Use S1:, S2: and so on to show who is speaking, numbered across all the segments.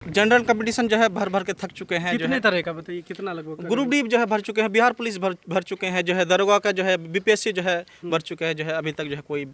S1: General competition जो है भर भर के थक चुके हैं।
S2: कितने तरह का बताइए, कितना लगभग?
S1: ग्रुप डी जो है भर चुके हैं, बिहार पुलिस भर चुके हैं, जो है दरोगा का जो है बीपीएससी जो है भर चुके हैं, जो है अभी तक जो है कोई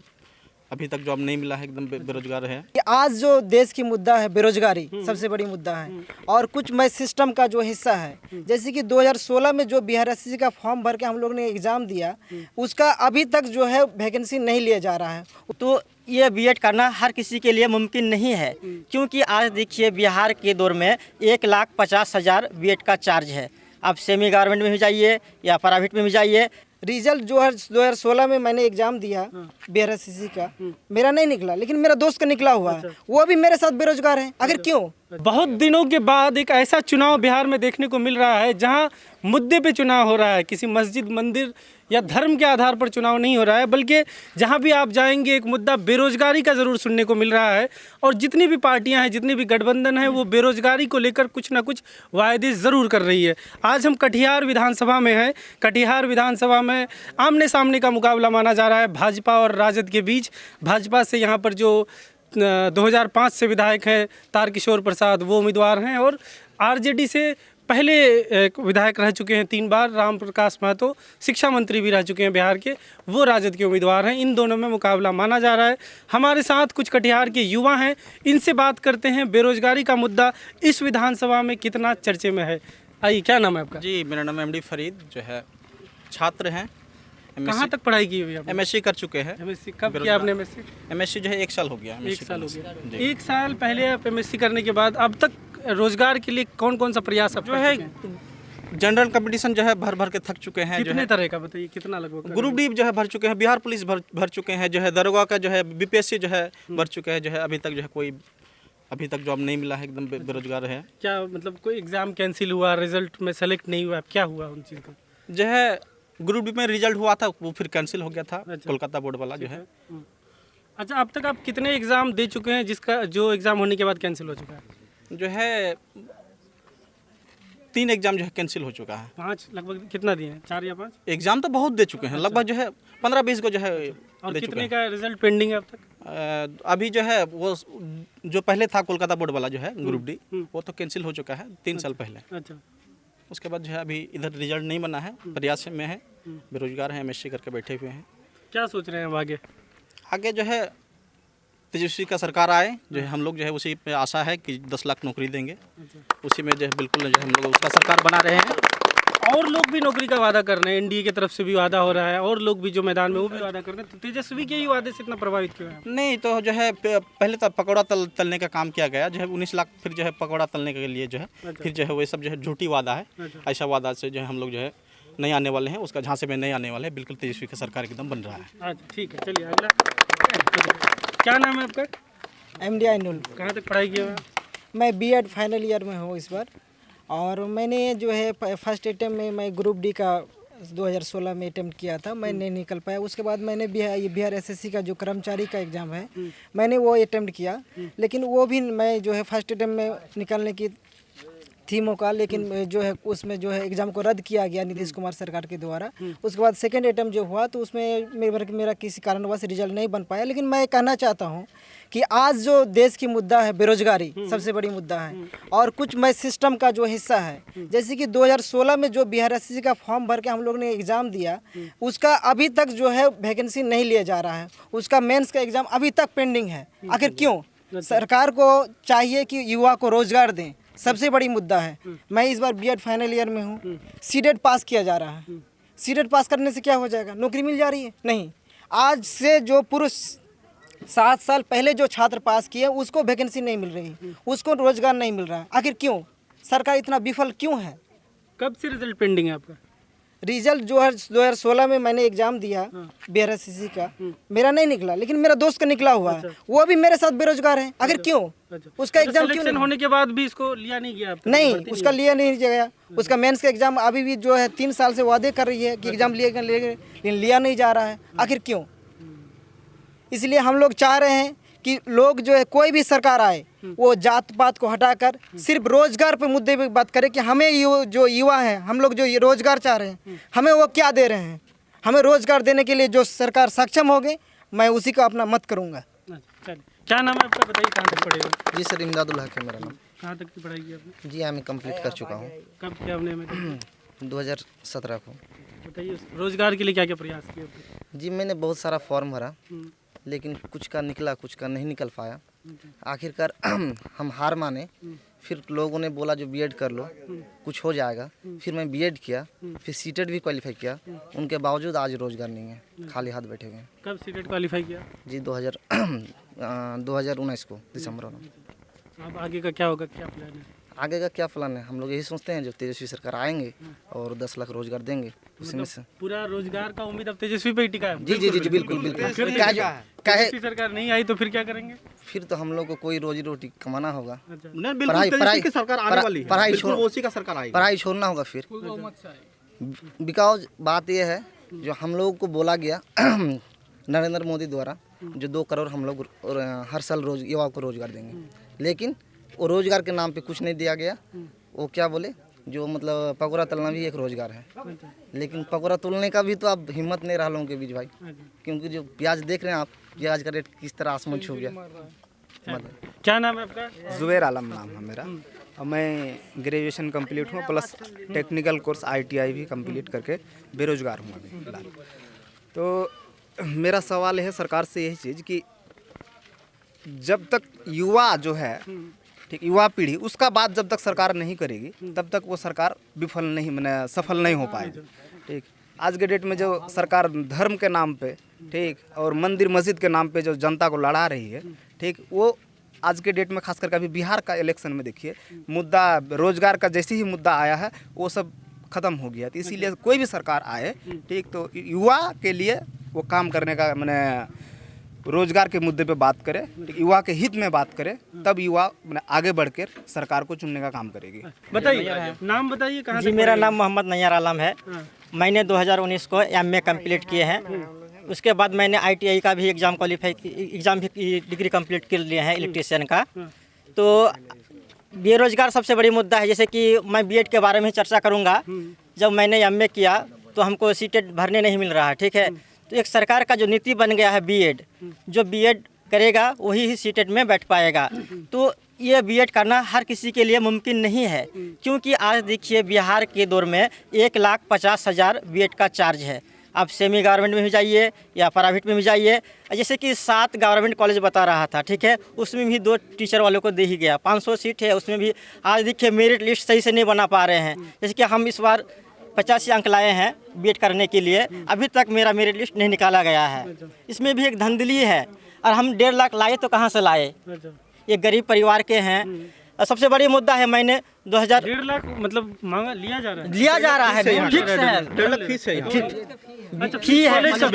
S1: अभी तक जॉब नहीं मिला है, एकदम बेरोजगार है।
S3: आज जो देश की मुद्दा है बेरोजगारी सबसे बड़ी मुद्दा है और कुछ मैं सिस्टम का जो हिस्सा है, जैसे कि 2016 में जो बिहार एसएससी का फॉर्म भर के हम लोग ने एग्ज़ाम दिया, उसका अभी तक जो है वैकेंसी नहीं लिया जा रहा है।
S4: तो ये बीएड करना हर किसी के लिए मुमकिन नहीं है, क्योंकि आज देखिए बिहार के दौर में 1,50,000 बीएड का चार्ज है। आप सेमी गवर्नमेंट में भी जाइए या प्राइवेट में भी जाइए।
S3: रिजल्ट जो है 2016 में मैंने एग्जाम दिया बिहार एसएससी का, मेरा नहीं निकला, लेकिन मेरा दोस्त का निकला हुआ है, वो भी मेरे साथ बेरोजगार है। आखिर क्यों?
S2: बहुत दिनों के बाद एक ऐसा चुनाव बिहार में देखने को मिल रहा है जहां मुद्दे पे चुनाव हो रहा है। किसी मस्जिद, मंदिर या धर्म के आधार पर चुनाव नहीं हो रहा है, बल्कि जहां भी आप जाएंगे एक मुद्दा बेरोजगारी का ज़रूर सुनने को मिल रहा है। और जितनी भी पार्टियां हैं, जितनी भी गठबंधन है, वो बेरोजगारी को लेकर कुछ ना कुछ वायदे ज़रूर कर रही है। आज हम कटिहार विधानसभा में हैं। कटिहार विधानसभा में आमने सामने का मुकाबला माना जा रहा है भाजपा और राजद के बीच। भाजपा से यहाँ पर जो 2005 से विधायक हैं तारकिशोर प्रसाद, वो उम्मीदवार हैं, और आरजेडी से पहले एक विधायक रह चुके हैं 3 बार, राम प्रकाश महतो, शिक्षा मंत्री भी रह चुके हैं बिहार के, वो राजद के उम्मीदवार हैं। इन दोनों में मुकाबला माना जा रहा है। हमारे साथ कुछ कटिहार के युवा हैं, इनसे बात करते हैं बेरोजगारी का मुद्दा इस विधानसभा में कितना चर्चे में है। आइए, क्या नाम है आपका?
S1: जी, मेरा नाम एमडी फरीद, जो है छात्र हैं।
S2: कहाँ तक पढ़ाई की हुई?
S1: एमएससी कर चुके हैं।
S2: एमएससी कब किया आपने? एमएससी
S1: एमएससी जो है 1 साल हो गया।
S2: 1 साल हो गया। 1 साल पहले आप एमएससी करने के बाद अब तक रोजगार के लिए कौन कौन सा प्रयास आप
S1: जो है जनरल कंपटीशन जो है भर भर के थक चुके हैं।
S2: कितने तरह का बताइए, कितना लगभग?
S1: ग्रुप डी जो है भर चुके हैं, बिहार पुलिस भर चुके हैं, जो है दरोगा का जो है बीपीएससी जो है भर चुके हैं, जो है अभी तक जो है कोई अभी तक जॉब नहीं मिला है, एकदम बेरोजगार है।
S2: क्या मतलब कोई एग्जाम कैंसिल हुआ, रिजल्ट में सेलेक्ट नहीं हुआ, क्या हुआ उन चीज़ का?
S1: जो है ग्रुप डी में रिजल्ट हुआ था, वो फिर कैंसिल हो गया था। कोलकाता बोर्ड वाला जो है।
S2: अच्छा, अब तक आप कितने एग्जाम दे चुके हैं जिसका जो एग्जाम होने के बाद कैंसिल हो चुका है?
S1: जो है 3 एग्जाम जो है कैंसिल हो चुका है।
S2: 5 लगभग कितना दिए हैं? 4 या 5
S1: एग्जाम तो बहुत दे चुके हैं। लगभग जो है 15-20 को जो है
S2: और
S1: दे
S2: कितने
S1: चुके
S2: का रिजल्ट पेंडिंग है अब तक?
S1: हैं। अभी जो है वो जो पहले था कोलकाता बोर्ड वाला जो है ग्रुप डी, वो तो कैंसिल हो चुका है 3 साल पहले।
S2: अच्छा,
S1: उसके बाद जो है अभी इधर रिजल्ट नहीं बना है, प्रयास में है, बेरोजगार हैं, एमएससी करके बैठे हुए हैं।
S2: क्या सोच रहे हैं अब आगे?
S1: आगे जो है तेजस्वी का सरकार आए, जो है हम लोग जो है उसी पे आशा है कि 10 लाख नौकरी देंगे। उसी में जो है बिल्कुल जो है हम लोग उसका सरकार बना रहे हैं।
S2: और लोग भी नौकरी का वादा कर रहे हैं, एनडीए की तरफ से भी वादा हो रहा है, और लोग भी जो मैदान में वो भी वादा कर रहे हैं। तो तेजस्वी के ही वादे से इतना प्रभावित क्यों है?
S1: नहीं तो जो है पहले तो पकौड़ा तलने का काम किया गया, जो है 19 लाख फिर जो है पकौड़ा तलने के लिए जो है फिर जो है वो सब जो है झूठी वादा है। ऐसा वादा से जो है हम लोग जो है नहीं आने वाले हैं, उसका झांसे में नहीं आने वाले हैं। बिल्कुल तेजस्वी का सरकार एकदम बन रहा है।
S2: अच्छा, ठीक है, चलिए अगला। क्या नाम है आपका?
S3: एमडी आइनुल।
S2: कहाँ तक पढ़ाई किया हुआ?
S3: मैं बीएड फाइनल ईयर में हूँ इस बार, और मैंने जो है फर्स्ट अटेम्प्ट में मैं ग्रुप डी का 2016 में अटेम्प्ट किया था, मैं नहीं निकल पाया। उसके बाद मैंने बिहार एसएससी का जो कर्मचारी का एग्ज़ाम है, मैंने वो अटेम्प्ट किया, लेकिन वो भी मैं जो है फर्स्ट अटेम्प्ट में निकलने की थी मौका, लेकिन जो है उसमें जो है एग्ज़ाम को रद्द किया गया नीतीश कुमार सरकार के द्वारा। उसके बाद सेकेंड अटेम्प्ट जो हुआ तो उसमें मेरा किसी कारणवश रिजल्ट नहीं बन पाया। लेकिन मैं कहना चाहता हूं कि आज जो देश की मुद्दा है बेरोजगारी सबसे बड़ी मुद्दा है और कुछ मैं सिस्टम का जो हिस्सा है, जैसे कि 2016 में जो बिहार एसएससी का फॉर्म भर के हम लोग ने एग्ज़ाम दिया, उसका अभी तक जो है वैकेंसी नहीं लिया जा रहा है। उसका मेंस का एग्ज़ाम अभी तक पेंडिंग है। आखिर क्यों? सरकार को चाहिए कि युवा को रोजगार दें, सबसे बड़ी मुद्दा है। मैं इस बार बीएड फाइनल ईयर में हूँ, सीटेट पास किया जा रहा है। सीटेट पास करने से क्या हो जाएगा? नौकरी मिल जा रही है? नहीं। आज से जो पूर्व 7 साल पहले जो छात्र पास किए उसको वैकेंसी नहीं मिल रही, उसको रोजगार नहीं मिल रहा है। आखिर क्यों? सरकार इतना विफल क्यों है?
S2: कब से रिजल्ट पेंडिंग है आपका?
S3: रिजल्ट जो है 2016 में मैंने एग्जाम दिया बिहार एसएससी का, मेरा नहीं निकला, लेकिन मेरा दोस्त का निकला हुआ है, वो भी मेरे साथ बेरोजगार है। आखिर क्यों? उसका एग्जाम क्यों नहीं
S2: होने के बाद भी इसको लिया नहीं गया?
S3: नहीं, उसका लिया नहीं गया। उसका मेंस का एग्जाम अभी भी जो है 3 साल से वादे कर रही है कि एग्जाम लिएगा, लेकिन लिया नहीं जा रहा है। आखिर क्यों? इसलिए हम लोग चाह रहे हैं कि लोग जो है कोई भी सरकार आए वो जात पात को हटाकर सिर्फ रोजगार पे मुद्दे पे बात करे कि हमें जो युवा हैं, हम लोग जो ये रोजगार चाह रहे हैं, हमें वो क्या दे रहे हैं। हमें रोजगार देने के लिए जो सरकार सक्षम होगी, मैं उसी का अपना मत करूँगा।
S2: क्या नाम है आपका, बताइए? कहाँ तक पढ़ेगा?
S5: जी सर, इमदादुल हक है मेरा नाम।
S2: कहाँ तक की पढ़ाई की आपने?
S5: जी हाँ, मैं कंप्लीट कर चुका हूँ
S2: कब किया आपने में?
S5: 2017 को।
S2: बताइए रोजगार के लिए क्या क्या प्रयास किए आपने?
S5: जी मैंने बहुत सारा फॉर्म भरा,
S2: हम्म,
S5: लेकिन कुछ का निकला, कुछ का नहीं निकल पाया। आखिरकार हम हार माने। फिर लोगों ने बोला जो बीएड कर लो, कुछ हो जाएगा। फिर मैं बीएड किया, फिर सीटेट भी क्वालिफाई किया। उनके बावजूद आज रोजगार नहीं है, खाली हाथ बैठे हुए हैं।
S2: कब सीटेट क्वालिफाई किया?
S5: जी 2019 को दिसंबर में।
S2: अब आगे का क्या होगा, क्या प्लान है?
S5: आगे का क्या प्लान है, हम लोग यही सोचते हैं जो तेजस्वी सरकार आएंगे और 10 लाख रोजगार देंगे, उसी में से।
S2: पूरा रोजगार का उम्मीद अब तेजस्वी पे ही टिका है?
S5: जी जी जी जी बिल्कुल बिल्कुल।
S2: तेजस्वी सरकार नहीं आई तो फिर क्या करेंगे?
S5: फिर तो हम लोग को कोई रोजी रोटी कमाना होगा।
S2: अच्छा,
S1: नहीं, बिल्कुल तेजस्वी की सरकार आने वाली है, बिल्कुल उसी का सरकार आएगी।
S5: पढ़ाई छोड़ना होगा फिर। बिकॉज बात यह है जो हम लोग को बोला गया नरेंद्र मोदी द्वारा, जो 2 करोड़ हम लोग हर साल युवाओं को रोजगार देंगे, लेकिन वो रोजगार के नाम पे कुछ नहीं दिया गया। वो क्या बोले, जो मतलब पकौड़ा तलना भी एक रोजगार है, लेकिन पकौड़ा तोलने का भी तो अब हिम्मत नहीं रहा लोगों के बीच भाई। क्योंकि जो प्याज देख रहे हैं आप, प्याज का रेट किस तरह आसमान छू गया।
S2: क्या नाम है आपका?
S6: जुबैर आलम नाम है मेरा, और मैं ग्रेजुएशन कंप्लीट हूँ प्लस टेक्निकल कोर्स ITI भी कंप्लीट करके बेरोजगार हूँ अभी फिलहाल। तो मेरा सवाल है सरकार से यही चीज़ कि जब तक युवा जो है, ठीक, युवा पीढ़ी, उसका बात जब तक सरकार नहीं करेगी तब तक वो सरकार विफल नहीं, मैंने सफल नहीं हो पाएगी। ठीक, आज के डेट में जो सरकार धर्म के नाम पे, ठीक, और मंदिर मस्जिद के नाम पे जो जनता को लड़ा रही है, ठीक, वो आज के डेट में खास करके अभी बिहार का इलेक्शन में देखिए, मुद्दा रोजगार का जैसे ही मुद्दा आया है वो सब खत्म हो गया। तो इसीलिए कोई भी सरकार आए, ठीक, तो युवा के लिए वो काम करने का, मैंने रोजगार के मुद्दे पे बात करे, युवा के हित में बात करे, तब युवा आगे बढ़कर सरकार को चुनने का काम करेगी।
S2: बताइए, नाम बताइए कहाँ
S4: जी,
S2: तक
S4: मेरा
S2: पढ़ाई?
S4: नाम मोहम्मद नैयर आलम है। मैंने 2019 को MA कंप्लीट किए हैं। उसके बाद मैंने ITI का भी एग्ज़ाम भी डिग्री कंप्लीट कर लिए हैं इलेक्ट्रीशियन का। तो बेरोजगार सबसे बड़ी मुद्दा है। जैसे कि मैं बीएड के बारे में चर्चा करूँगा। जब मैंने MA किया तो हमको सीटेट भरने नहीं मिल रहा है, ठीक है। तो एक सरकार का जो नीति बन गया है बीएड, जो बीएड करेगा वही ही सीटेट में बैठ पाएगा। तो ये बीएड करना हर किसी के लिए मुमकिन नहीं है, क्योंकि आज देखिए बिहार के दौर में 1,50,000 बीएड का चार्ज है। आप सेमी गवर्नमेंट में भी जाइए या प्राइवेट में भी जाइए। जैसे कि 7 गवर्नमेंट कॉलेज बता रहा था, ठीक है, उसमें भी 2 टीचर वालों को दे ही गया। 500 सीट है, उसमें भी आज देखिए मेरिट लिस्ट सही से नहीं बना पा रहे हैं। जैसे कि हम इस बार 85 अंक लाए हैं बीएड करने के लिए, अभी तक मेरा मेरिट लिस्ट नहीं निकाला गया है। इसमें भी एक धांधली है, और हम 1.5 लाख लाए तो कहाँ से लाए? ये गरीब परिवार के हैं। और सबसे बड़ी मुद्दा है, मैंने
S2: 1.5 लाख मतलब मांगा लिया जा रहा है,
S4: फिक्स है,
S1: 1.5 लाख फीस है,
S4: फी है,
S1: कॉलेज का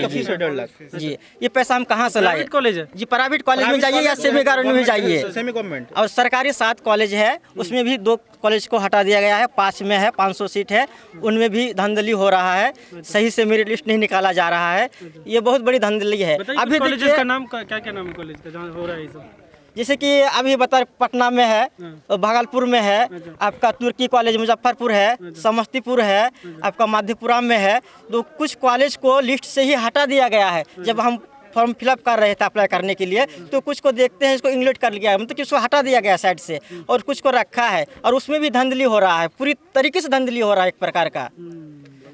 S1: फीस है 1.5 लाख।
S4: जी। ये पैसा हम कहाँ से लाए?
S2: कॉलेज है
S4: जी, प्राइवेट कॉलेज में जाइए या सेमी गवर्नमेंट में जाइए।
S1: सेमी गवर्नमेंट
S4: और सरकारी 7 कॉलेज है, उसमें भी 2 कॉलेज को हटा दिया गया है। 5 में है, 500 सीट है, उनमें भी धांधली हो रहा है। सही से मेरिट लिस्ट नहीं निकाला जा रहा है। ये बहुत बड़ी धांधली है।
S2: अभी कॉलेज का नाम क्या नाम है कॉलेज का जहाँ हो रहा है ये सब?
S4: जैसे कि अभी बता, पटना में है, भागलपुर में है, आपका तुर्की कॉलेज मुजफ्फरपुर है, समस्तीपुर है, आपका मधेपुरा में है। तो कुछ कॉलेज को लिस्ट से ही हटा दिया गया है। जब हम फॉर्म फिलअप कर रहे थे अप्लाई करने के लिए, तो कुछ को देखते हैं इसको इंग्लिश कर लिया, मतलब कि उसको हटा दिया गया साइड से, और कुछ को रखा है, और उसमें भी धांधली हो रहा है, पूरी तरीके से धांधली हो रहा है एक प्रकार का।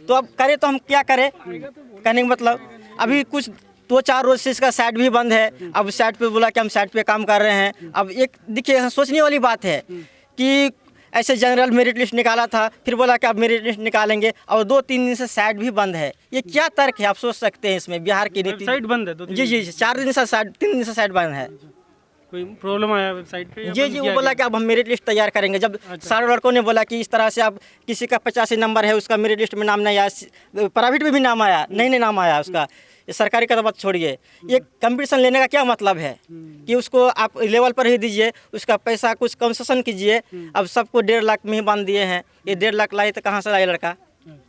S4: तो अब करें तो हम क्या करें? कहने का मतलब अभी कुछ 2-4 रोज से इसका साइट भी बंद है। अब साइट पे बोला कि हम साइट पे काम कर रहे हैं। अब एक देखिए सोचने वाली बात है कि ऐसे जनरल मेरिट लिस्ट निकाला था, फिर बोला कि अब मेरिट लिस्ट निकालेंगे, और 2-3 दिन से साइट भी बंद है। ये क्या तर्क है, आप सोच सकते हैं इसमें बिहार की नीति।
S2: साइट बंद है?
S4: जी जी, 4 दिन से 3 दिन से साइट बंद है।
S2: कोई प्रॉब्लम आया वेबसाइट पे?
S4: जी जी, वो बोला कि अब हम मेरिट लिस्ट तैयार करेंगे। जब सारे लड़कों ने बोला कि इस तरह से अब किसी का 85 नंबर है, उसका मेरिट लिस्ट में नाम नहीं आया, प्राइवेट में भी नाम आया, नहीं नाम आया उसका, ये सरकारी का तो बात छोड़िए। ये कंपटीशन लेने का क्या मतलब है कि उसको आप लेवल पर ही दीजिए, उसका पैसा कुछ कंसेशन कीजिए। अब सबको 1.5 लाख में ही बांध दिए हैं। ये 1.5 लाख लाए तो कहाँ से लाए लड़का?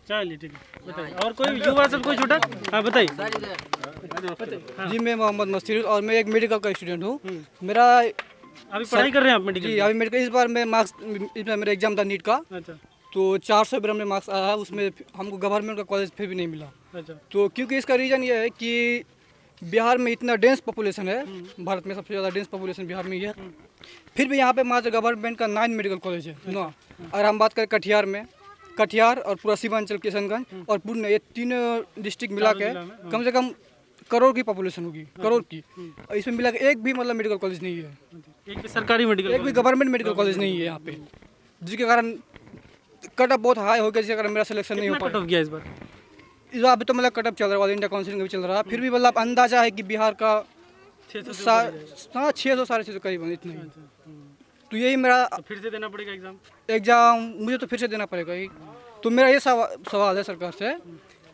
S2: चलिए ठीक है, बताइए। और कोई युवा सब कोई छूटा? हाँ बताइए।
S7: जी, मैं मोहम्मद मस्तीर और मैं एक मेडिकल का स्टूडेंट हूँ। मेरा
S2: अभी पढ़ाई कर रहे हैं आप मेडिकल?
S7: जी, अभी मेडिकल, इस बार मैं मार्क्स, इसमें मेरा एग्जाम था नीट का,
S2: अच्छा,
S7: तो 400 ग्राम में मार्क्स आया है। उसमें हमको गवर्नमेंट का कॉलेज फिर भी नहीं मिला।
S2: अच्छा।
S7: तो क्योंकि इसका रीज़न ये है कि बिहार में इतना डेंस पॉपुलेशन है, भारत में सबसे ज़्यादा डेंस पॉपुलेशन बिहार में ही है। फिर भी यहाँ पे मात्र गवर्नमेंट का 9 मेडिकल कॉलेज है ना। और हम बात करें कटिहार में, कटिहार और पूरा सीमांचल किशनगंज और पूर्ण, ये 3 डिस्ट्रिक्ट मिला के कम से कम करोड़ की पॉपुलेशन होगी, करोड़ की। और इसमें मिला के एक भी मतलब मेडिकल कॉलेज नहीं है,
S2: एक भी सरकारी मेडिकल,
S7: एक भी गवर्नमेंट मेडिकल कॉलेज नहीं है यहाँ पे, जिसके कारण कट ऑफ बहुत हाई हो गया, जिसके कारण मेरा सिलेक्शन नहीं हो
S2: कट
S7: पाया।
S2: ऑफ गया इस बार?
S7: इस बार अभी तो मतलब कट ऑफ चल रहा है, इंडिया काउंसिलिंग भी चल रहा है। फिर भी मतलब अंदाजा है कि बिहार का 600 साढ़े 600 करीब इतना ही। तो यही मेरा
S2: फिर से देना पड़ेगा
S7: एग्ज़ाम, मुझे तो फिर से देना पड़ेगा ही। तो मेरा ये सवाल है सरकार से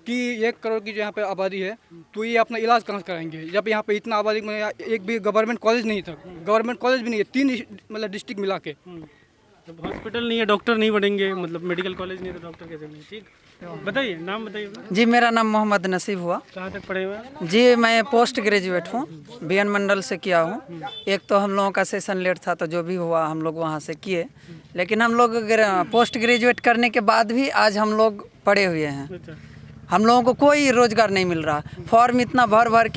S7: कि 1 करोड़ की जो यहाँ पे आबादी है, तो ये अपना इलाज कहाँ से कराएंगे जब यहाँ पे इतना आबादी में एक भी गवर्नमेंट कॉलेज नहीं था, गवर्नमेंट कॉलेज भी नहीं है, 3 मतलब डिस्ट्रिक्ट मिला के।
S2: हॉस्पिटल नहीं है, डॉक्टर नहीं बढ़ेंगे, मतलब मेडिकल कॉलेज नहीं है तो डॉक्टर कैसे बनेंगे? ठीक, बताइए नाम बताइए अपना।
S8: जी मेरा नाम मोहम्मद नसीब हुआ।
S2: कहाँ तक पढ़े हुए हैं?
S8: जी मैं पोस्ट ग्रेजुएट हूँ, बीएन मंडल से किया हूँ। एक तो हम लोगों का सेशन लेट था तो जो भी हुआ हम लोग वहाँ से किए, लेकिन हम लोग पोस्ट ग्रेजुएट करने के बाद भी आज हम लोग पढ़े हुए हैं।
S2: अच्छा,
S8: हम लोगों को कोई रोजगार नहीं मिल रहा। फॉर्म इतना भर भर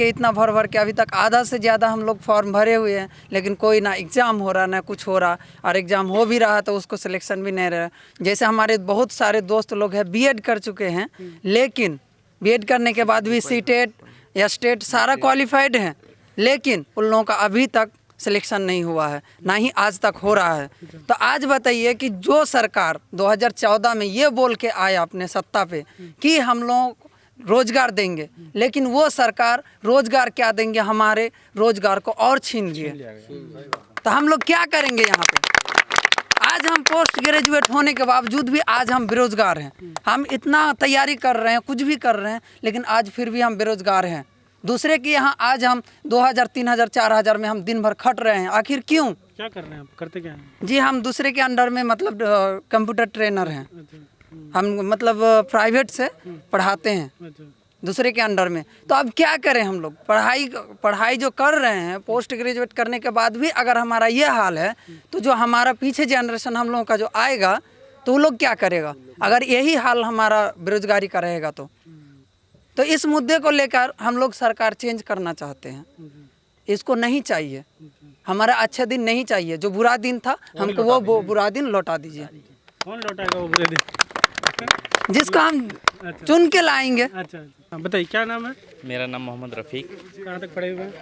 S8: के अभी तक आधा से ज़्यादा हम लोग फॉर्म भरे हुए हैं, लेकिन कोई ना एग्ज़ाम हो रहा ना कुछ हो रहा, और एग्ज़ाम हो भी रहा तो उसको सिलेक्शन भी नहीं रहा। जैसे हमारे बहुत सारे दोस्त लोग हैं बीएड कर चुके हैं, लेकिन बीएड करने के बाद भी सीटेट या स्टेट सारा क्वालिफाइड हैं, लेकिन उन लोगों का अभी तक सिलेक्शन नहीं हुआ है, ना ही आज तक हो रहा है। तो आज बताइए कि जो सरकार 2014 में ये बोल के आया अपने सत्ता पे कि हम लोग रोजगार देंगे, लेकिन वो सरकार रोजगार क्या देंगे, हमारे रोजगार को और छीन लिए। तो हम लोग क्या करेंगे यहाँ पे? आज हम पोस्ट ग्रेजुएट होने के बावजूद भी आज हम बेरोजगार हैं। हम इतना तैयारी कर रहे हैं, कुछ भी कर रहे हैं, लेकिन आज फिर भी हम बेरोजगार हैं। दूसरे के यहाँ आज हम 2000, 3000, 4000 में हम दिन भर खट रहे हैं। आखिर क्यों?
S2: क्या कर रहे हैं आप, करते क्या हैं?
S8: जी हम दूसरे के अंडर में मतलब कंप्यूटर ट्रेनर हैं। हम मतलब प्राइवेट से पढ़ाते हैं दूसरे के अंडर में। तो अब क्या करें हम लोग? पढ़ाई जो कर रहे हैं, पोस्ट ग्रेजुएट करने के बाद भी अगर हमारा ये हाल है, तो जो हमारा पीछे जनरेशन हम लोगों का जो आएगा, तो वो लोग क्या करेगा अगर यही हाल हमारा बेरोजगारी का रहेगा? तो इस मुद्दे को लेकर हम लोग सरकार चेंज करना चाहते हैं। इसको नहीं चाहिए, हमारा अच्छा दिन नहीं चाहिए। जो बुरा दिन था हमको वो बुरा दिन लौटा दीजिए।
S2: कौन लौटाएगा वो बुरे दिन?
S8: जिसको हम चुन के लाएंगे।
S2: अच्छा, बताइए क्या नाम है?
S9: मेरा नाम मोहम्मद रफ़ीक।
S2: कहाँ तक पढ़े हुए हैं?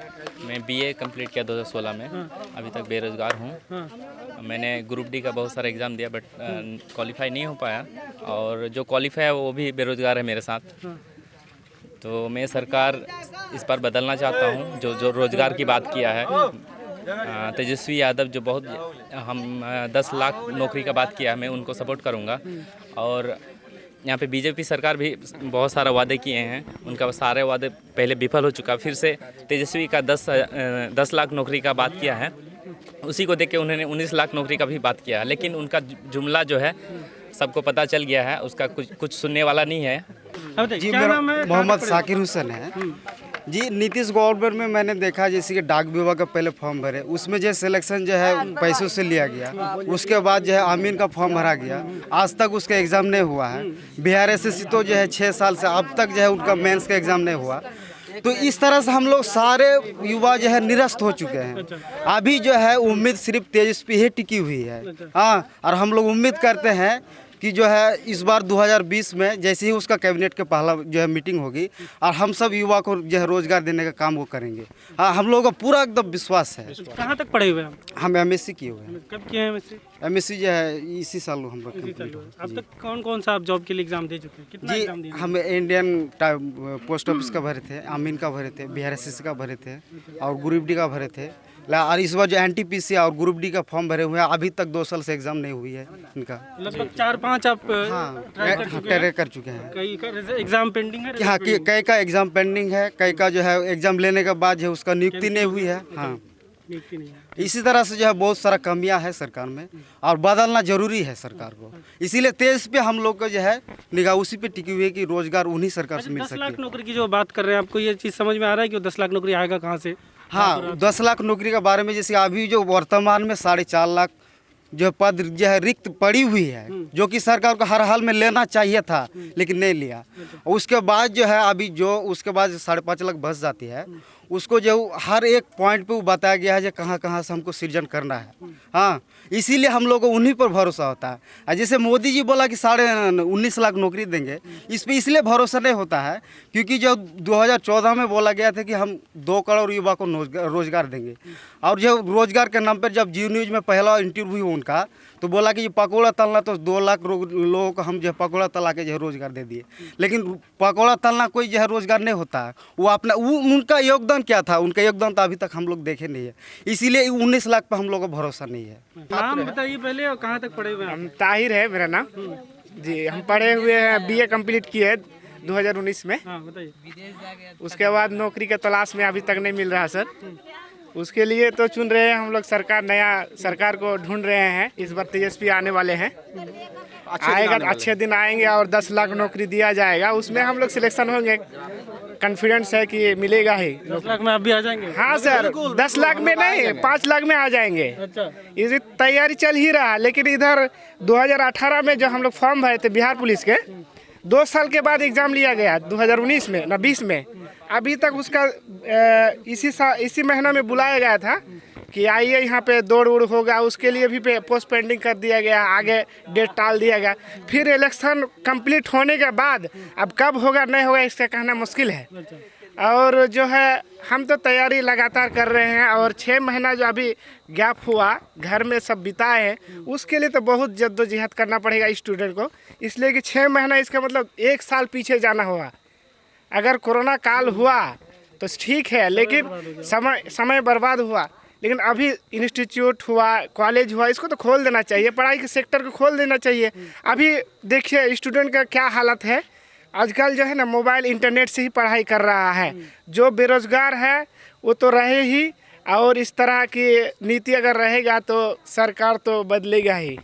S9: मैं बीए कंप्लीट किया 2016 में। अभी तक बेरोज़गार हूँ। मैंने ग्रुप डी का बहुत सारा एग्ज़ाम दिया, बट क्वालिफाई नहीं हो पाया, और जो क्वालिफाई है वो भी बेरोज़गार है मेरे साथ। तो मैं सरकार इस पर बदलना चाहता हूँ। जो रोज़गार की बात किया है तेजस्वी यादव, जो बहुत हम 10 लाख नौकरी का बात किया है, मैं उनको सपोर्ट करूँगा। और यहाँ पे बीजेपी सरकार भी बहुत सारा वादे किए हैं, उनका सारे वादे पहले विफल हो चुका। फिर से तेजस्वी का 10 लाख नौकरी का बात किया है, उसी को देख के उन्होंने 19 लाख नौकरी का भी बात किया है। लेकिन उनका जुमला जो है सबको पता चल गया है, उसका कुछ सुनने वाला नहीं है।
S2: जी मेरा
S10: मोहम्मद साकिर हुसैन है जी। नीतीश गवर्नमेंट में मैंने देखा जैसे कि डाक विभाग का पहले फॉर्म भरे, उसमें जो सिलेक्शन जो है पैसों से लिया गया। उसके बाद जो है आमीन का फॉर्म भरा गया, आज तक उसका एग्ज़ाम नहीं हुआ है। बिहार एसएससी तो जो है 6 साल से अब तक जो है उनका मेंस का एग्ज़ाम नहीं हुआ। तो इस तरह से हम लोग सारे युवा जो है निरस्त हो चुके हैं। अभी जो है उम्मीद सिर्फ तेजस्वी ही टिकी हुई है। हाँ, और हम लोग उम्मीद करते हैं कि जो है इस बार 2020 में जैसे ही उसका कैबिनेट का पहला जो है मीटिंग होगी, और हम सब युवा को जो है रोजगार देने का काम वो करेंगे। हाँ, हम लोगों का पूरा एकदम विश्वास है।
S2: कहाँ तक पढ़े हुए हैं?
S10: हम एमएससी किए हुए हैं।
S2: कब किए हैं एमएससी?
S10: एमएससी जो है इसी साल हम लोग कंप्लीट हुआ।
S2: अब तक कौन सा आप जॉब के लिए एग्जाम दे चुके हैं? कितना एग्जाम दिए?
S10: हम इंडियन पोस्ट ऑफिस का भरे थे, आमीन का भरे थे, बिहार एसएससी का भरे थे, और ग्रुप डी का भरे थे। और इस बार जो एनटीपीसी और ग्रुप डी का फॉर्म भरे हुए हैं, अभी तक 2 साल से एग्जाम नहीं हुई है इनका।
S2: लगभग 4-5 आप
S10: ट्राई कर चुके हैं।
S2: कई का एग्जाम पेंडिंग है?
S10: हाँ, कई का एग्जाम पेंडिंग है, कई का जो है एग्जाम लेने के बाद जो उसका नियुक्ति नहीं हुई है। हाँ, इसी तरह से जो है बहुत सारा कमियां है सरकार में, और बदलना जरूरी है सरकार को। इसीलिए तेज पे हम लोग को जो है निगाह उसी पे टिकी हुई है कि रोजगार उन्हीं सरकार से मिल
S2: 10
S10: सके।
S2: लाख नौकरी की जो बात कर रहे हैं, आपको ये चीज़ समझ में आ रहा है कि 10 लाख नौकरी आएगा कहाँ से?
S10: हाँ, 10 लाख नौकरी के बारे में जैसे अभी जो वर्तमान में 4.5 लाख जो पद जो है रिक्त पड़ी हुई है, जो कि सरकार को हर हाल में लेना चाहिए था लेकिन नहीं लिया। उसके बाद जो है अभी जो उसके बाद 5.5 लाख बस जाती है, उसको जो हर एक पॉइंट पे बताया गया है जो कहाँ कहाँ से हमको सृजन करना है। हाँ, इसीलिए हम लोगों को उन्हीं पर भरोसा होता है। और जैसे मोदी जी बोला कि 19.5 लाख नौकरी देंगे, इस पर इसलिए भरोसा नहीं होता है क्योंकि जो 2014 में बोला गया था कि हम 2 करोड़ युवा को रोजगार देंगे, और जो रोजगार के नाम पर जब जी न्यूज़ में पहला इंटरव्यू उनका तो बोला कि पकौड़ा तलना, तो 2 लाख लोगों को हम जो है पकौड़ा तला के जो है रोजगार दे दिए। लेकिन पकौड़ा तलना कोई जो है रोजगार नहीं होता है। वो अपना उनका योगदान क्या था, उनका योगदान तो अभी तक हम लोग देखे नहीं है, इसीलिए 19 लाख पर हम लोग को भरोसा नहीं है।
S2: नाम बताइए पहले और कहाँ तक पढ़े हुए हैं?
S11: हम ताहिर है मेरा नाम जी। हम पढ़े हुए हैं, BA कंप्लीट किए है 2019 में।
S2: हाँ बताइए।
S11: उसके बाद नौकरी के तलाश में अभी तक नहीं मिल रहा सर। उसके लिए तो चुन रहे हैं हम लोग, नया सरकार को ढूंढ रहे हैं। इस बार तेजस्वी आने वाले हैं, आएगा तो अच्छे दिन आएंगे और 10 लाख नौकरी दिया जाएगा, उसमें हम लोग सिलेक्शन होंगे। कॉन्फिडेंस है कि मिलेगा ही।
S2: 10 लाख में आप भी आ जाएंगे?
S11: हाँ सर, 10 लाख में नहीं, 5 लाख में आ जाएंगे।
S2: अच्छा,
S11: इसी तैयारी चल ही रहा। लेकिन इधर 2018 में जो हम लोग फॉर्म भरे थे बिहार पुलिस के, 2 साल के बाद एग्ज़ाम लिया गया 2019 में ना 20 में। अभी तक उसका इसी महीना में बुलाया गया था कि आइए यहाँ पे दौड़ उड़ होगा, उसके लिए भी पोस्ट पेंडिंग कर दिया गया, आगे डेट टाल दिया गया। फिर इलेक्शन कंप्लीट होने के बाद अब कब होगा नहीं होगा इसका कहना मुश्किल है। और जो है हम तो तैयारी लगातार कर रहे हैं, और 6 महीना जो अभी गैप हुआ घर में सब बिताए हैं, उसके लिए तो बहुत जद्दोजहद करना पड़ेगा स्टूडेंट को। इसलिए कि 6 महीना इसका मतलब 1 साल पीछे जाना होगा। अगर कोरोना काल हुआ तो ठीक है, लेकिन समय बर्बाद हुआ। लेकिन अभी इंस्टीट्यूट हुआ, कॉलेज हुआ, इसको तो खोल देना चाहिए, पढ़ाई के सेक्टर को खोल देना चाहिए। अभी देखिए स्टूडेंट का क्या हालत है, आजकल जो है ना मोबाइल इंटरनेट से ही पढ़ाई कर रहा है। जो बेरोजगार है वो तो रहे ही, और इस तरह की नीति अगर रहेगा तो सरकार तो बदलेगा ही।